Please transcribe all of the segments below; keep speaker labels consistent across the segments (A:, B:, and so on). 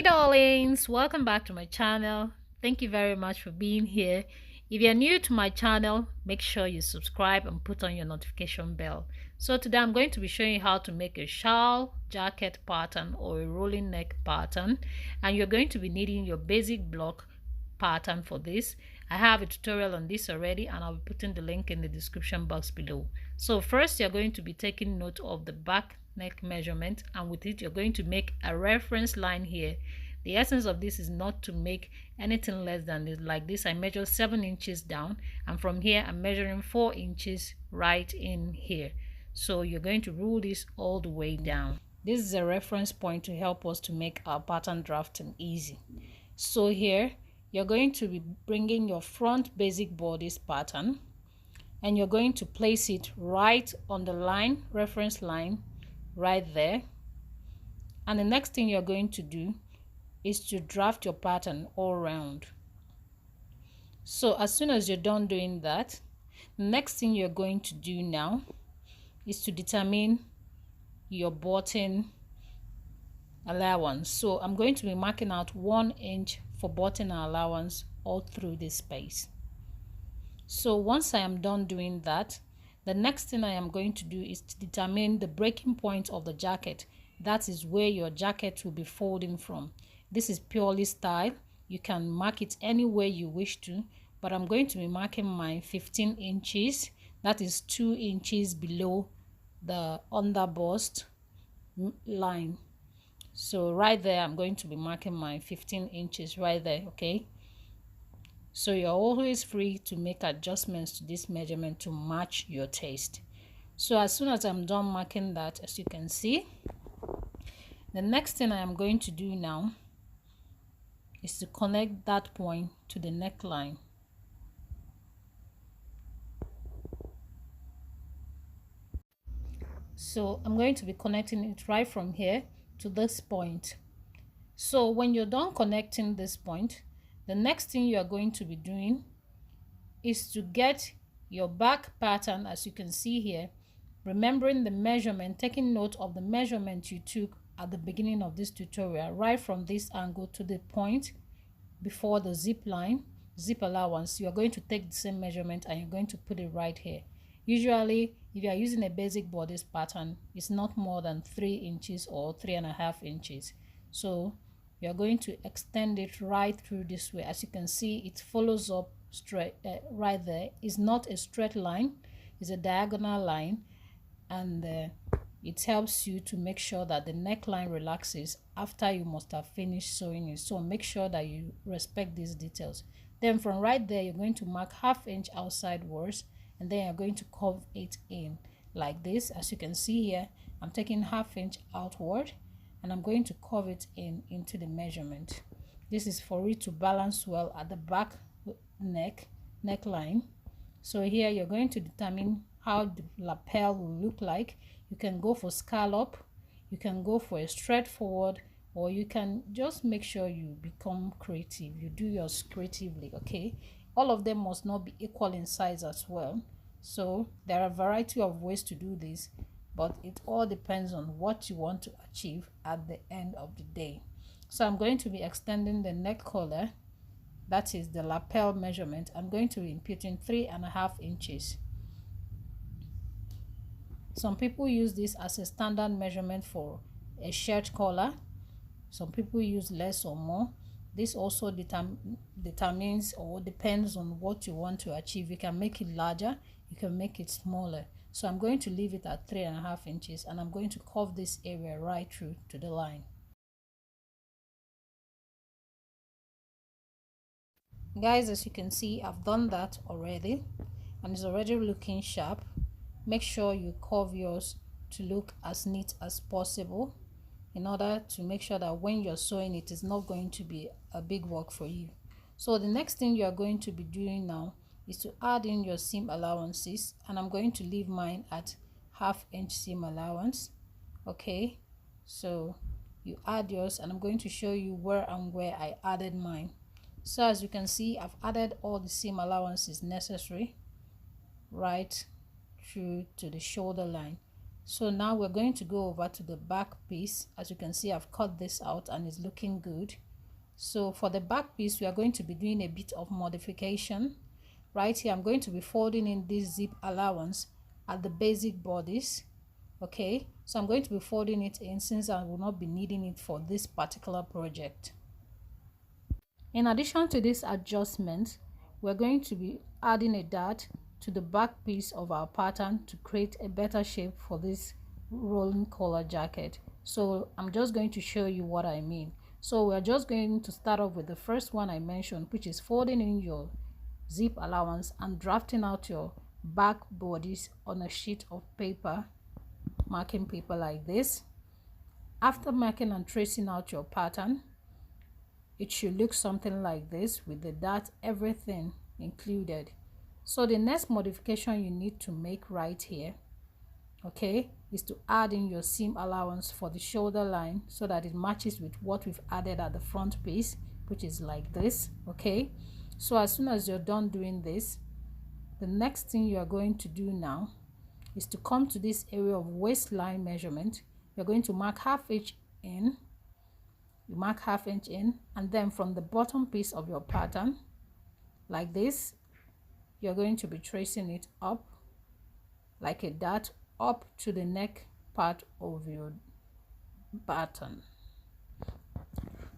A: Hey darlings, welcome back to my channel. Thank you very much for being here. If you're new to my channel, make sure you subscribe and put on your notification bell. So today I'm going to be showing you how to make a shawl jacket pattern or a rolling neck pattern, and you're going to be needing your basic block pattern for this. I have a tutorial on this already, and I'll be putting the link in the description box below. So first, you're going to be taking note of the back neck measurement, and with it you're going to make a reference line here. The essence of this is not to make anything less than this. Like this, I measure 7 inches down, and from here I'm measuring 4 inches right in here. So you're going to rule this all the way down. This is a reference point to help us to make our pattern drafting easy. So here you're going to be bringing your front basic bodice pattern, and you're going to place it right on the line, reference line, right there. And the next thing you're going to do is to draft your pattern all around. So as soon as you're done doing that, the next thing you're going to do now is to determine your button allowance. So I'm going to be marking out 1 inch for button allowance all through this space. So once I am done doing that, the next thing I am going to do is to determine the breaking point of the jacket. That is where your jacket will be folding from. This is purely style. You can mark it any way you wish to, but I'm going to be marking mine 15 inches. That is 2 inches below the under bust line. So right there, I'm going to be marking my 15 inches right there, okay? So you're always free to make adjustments to this measurement to match your taste. So as soon as I'm done marking that, as you can see, the next thing I am going to do now is to connect that point to the neckline. So I'm going to be connecting it right from here to this point. So when you're done connecting this point, the next thing you are going to be doing is to get your back pattern, as you can see here, remembering the measurement, taking note of the measurement you took at the beginning of this tutorial, right from this angle to the point before the zip line, zip allowance. You are going to take the same measurement and you're going to put it right here. Usually, if you are using a basic bodice pattern, it's not more than 3 inches or 3.5 inches. So you're going to extend it right through this way. As you can see, it follows up straight right there. It's not a straight line, it's a diagonal line, and it helps you to make sure that the neckline relaxes after you must have finished sewing it. So make sure that you respect these details. Then from right there, you're going to mark 1/2 inch outside wards, and then you're going to curve it in like this. As you can see here, I'm taking 1/2 inch outward and I'm going to curve it in into the measurement. This is for it to balance well at the back neckline. So here you're going to determine how the lapel will look like. You can go for scallop, you can go for a straightforward, or you can just make sure you become creative. You do yours creatively, okay? All of them must not be equal in size as well. So there are a variety of ways to do this, but it all depends on what you want to achieve at the end of the day. So I'm going to be extending the neck collar, that is the lapel measurement. I'm going to be imputing 3.5 inches. Some people use this as a standard measurement for a shirt collar. Some people use less or more. This also determines or depends on what you want to achieve. You can make it larger, you can make it smaller. So I'm going to leave it at 3.5 inches, and I'm going to curve this area right through to the line. Guys, as you can see, I've done that already and it's already looking sharp. Make sure you curve yours to look as neat as possible in order to make sure that when you're sewing it is not going to be a big work for you. So the next thing you are going to be doing now is to add in your seam allowances, and I'm going to leave mine at 1/2 inch seam allowance. Okay, so you add yours, and I'm going to show you where and where I added mine. So as you can see, I've added all the seam allowances necessary right through to the shoulder line. So now we're going to go over to the back piece. As you can see, I've cut this out and it's looking good. So for the back piece, we are going to be doing a bit of modification. Right here, I'm going to be folding in this zip allowance at the basic bodice. Okay, so I'm going to be folding it in since I will not be needing it for this particular project. In addition to this adjustment, we're going to be adding a dart to the back piece of our pattern to create a better shape for this rolling collar jacket. So I'm just going to show you what I mean. So we're just going to start off with the first one I mentioned, which is folding in your zip allowance and drafting out your back bodice on a sheet of paper, marking paper like this. After marking and tracing out your pattern, it should look something like this with the dart, everything included. So the next modification you need to make right here, okay, is to add in your seam allowance for the shoulder line so that it matches with what we've added at the front piece, which is like this. Okay, so as soon as you're done doing this, the next thing you are going to do now is to come to this area of waistline measurement. You're going to mark ½ inch in. You mark ½ inch in, and then from the bottom piece of your pattern like this, you're going to be tracing it up like a dart up to the neck part of your pattern.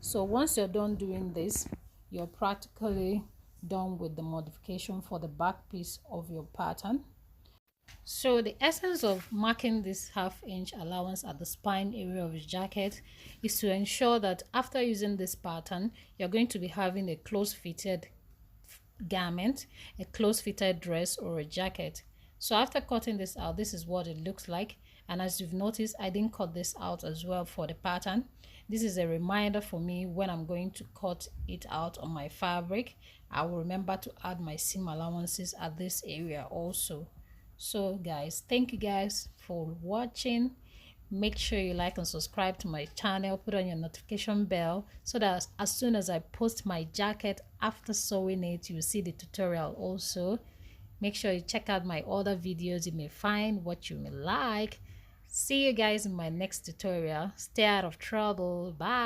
A: So once you're done doing this, you're practically done with the modification for the back piece of your pattern. So the essence of marking this ½ inch allowance at the spine area of your jacket is to ensure that after using this pattern, you're going to be having a close-fitted garment, a close-fitted dress or a jacket. So after cutting this out, this is what it looks like. And as you've noticed, I didn't cut this out as well for the pattern. This is a reminder for me when I'm going to cut it out on my fabric. I will remember to add my seam allowances at this area also. So guys, thank you guys for watching. Make sure you like and subscribe to my channel, put on your notification bell so that as soon as I post my jacket after sewing it, you will see the tutorial also. Make sure you check out my other videos. You may find what you may like. See you guys in my next tutorial. Stay out of trouble. Bye.